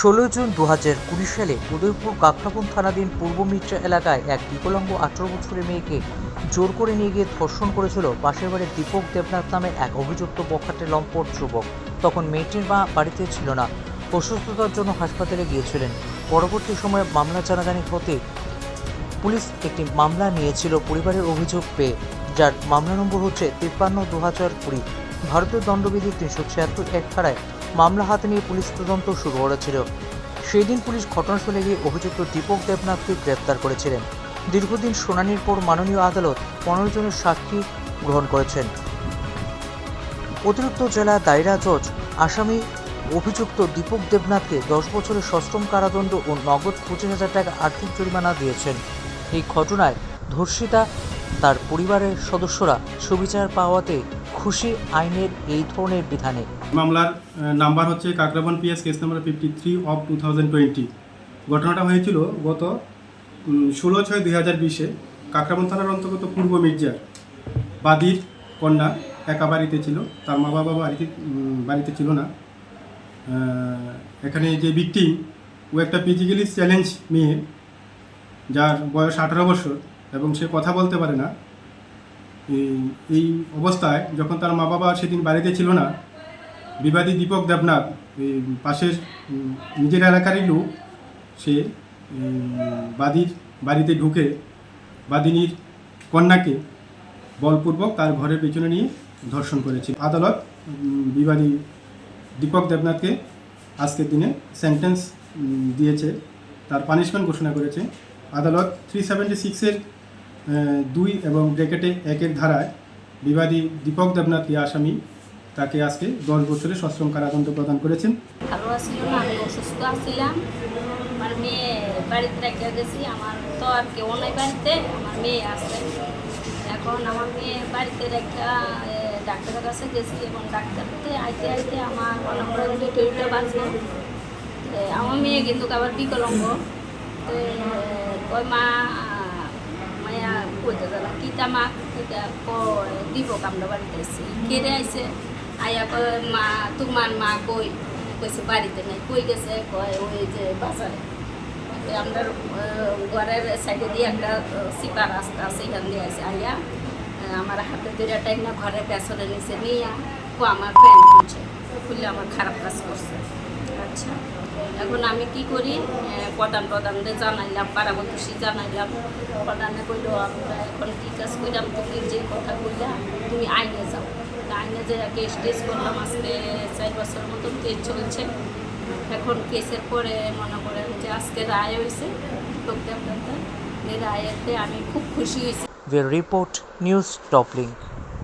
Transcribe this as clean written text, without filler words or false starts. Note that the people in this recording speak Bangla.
16 জুন 2020 সালে উদয়পুর কাকরাবন থানাধীন পূর্ব মির্জা এলাকায় এক বিকলাঙ্গ 18 বছরের মেয়েকে জোর করে নিয়ে গিয়ে ধর্ষণ করেছিল পাশের বাড়ির দীপক দেবনাথ নামে এক অভিযুক্ত বখাটে লম্পট যুবক। তখন মেয়েটির মা বাড়িতে ছিল না, অসুস্থতার জন্য হাসপাতালে গিয়েছিলেন। পরবর্তী সময়ে মামলা জানাজানি হতে পুলিশ একটি মামলা নিয়েছিল পরিবারের অভিযোগ পেয়ে, যার মামলা নম্বর হচ্ছে 53/2020। ভারতীয় দণ্ডবিধি 376 ধারায় মামলা হাতে নিয়ে পুলিশ তদন্ত শুরু করেছিল। সেই দিন পুলিশ ঘটনাস্থলে গিয়ে অভিযুক্ত দীপক দেবনাথকে গ্রেপ্তার করেছিলেন। দীর্ঘদিন শুনানির পর মাননীয় আদালত 15 জনের সাক্ষী গ্রহণ করেছেন। অতিরিক্ত জেলা দায়রা জজ আসামি অভিযুক্ত দীপক দেবনাথকে 10 বছরের সশ্রম কারাদণ্ড ও নগদ 25,000 টাকা আর্থিক জরিমানা দিয়েছেন। এই ঘটনায় ধর্ষিতা তার পরিবারের সদস্যরা সুবিচার পাওয়াতে খুশি আইনের এই ধরনের বিধানে। মামলার নাম্বার হচ্ছে কাকরাবন পিএস কেস নাম্বার 53/2020। ঘটনাটা হয়েছিল গত 16/6/2020-এ কাকরাবন থানার অন্তর্গত পূর্ব মির্জার বাদীর কন্যা একা বাড়িতে ছিল, তার মা বাবা বাড়িতে ছিল না। এখানে যে ভিকটিম ও একটা ফিজিক্যালি চ্যালেঞ্জ মেয়ে, যার বয়স 18 বছর এবং সে কথা বলতে পারে না। এই অবস্থায় যখন তার মা বাবা সেদিন বাড়িতে ছিল না, বিবাদী দীপক দেবনাথ পাশের নিজের এলাকারই লোক, সে বাদীর বাড়িতে ঢুকে বাদিনীর কন্যাকে বলপূর্বক তার ঘরের পেছনে নিয়ে ধর্ষণ করেছে। আদালত বিবাদী দীপক দেবনাথকে আজকের দিনে সেন্টেন্স দিয়েছে, তার পানিশমেন্ট ঘোষণা করেছে। আদালত 376-এর 2 এবং ব্র্যাকেটে 1-এর ধারায় বিবাদী দীপক দেবনাথকে আসামি তাকে আজকে 10 বছরের সশ্রম কারাদণ্ড প্রদান করেছেন। ভালো ছিল না, আমি অসুস্থ ছিলাম। আমার মেয়ে বাড়িতে রেখে গেছি, আমার তো আর কেউ নাই বাড়িতে, আমার মেয়ে আছে। এখন আমার মেয়ে বাড়িতে রেখা ডাক্তারের কাছে গেছি এবং ডাক্তারতে আইতে আইতে আমার মনে করেন 2টা বাজলো। আমার মেয়ে কিন্তু আবার বিকলাঙ্গ। ওই মা মায়া কইতে গেল কিতা মা এটা দিব আমরা বাড়িতে এসেছি, কেড়ে আইসে আয়া কয় মা তোমার মা কই, কইছে বাড়িতে নেই। কই গেছে কয় ওই যে বাজারে, আমরা ঘরের সাইডে দিয়ে একটা সিপা রাস্তা আছে, এখান দিয়ে আসে আইয়া আমার হাতে দুইটা টাইম না ঘরের পেছনে নিচে নিয়ে আমার প্যান্ট খুললে আমার খারাপ কাজ করছে। আচ্ছা, এখন আমি কি করি, প্রধানদের জানাইলাম, পাড়াবতী জানাইলাম। প্রধানে কইল আমরা এখন কী কাজ করলাম, তুমি যে কথা কইলাম তুমি আইনে যাও। আইনে যে কেস টেস করলাম, আজকে 4 বছরের মতন কেস চলছে। এখন কেসের পরে মনে করেন যে আজকে রায় হয়েছে, এই রায়েতে আমি খুব খুশি হয়েছি। Report news top link.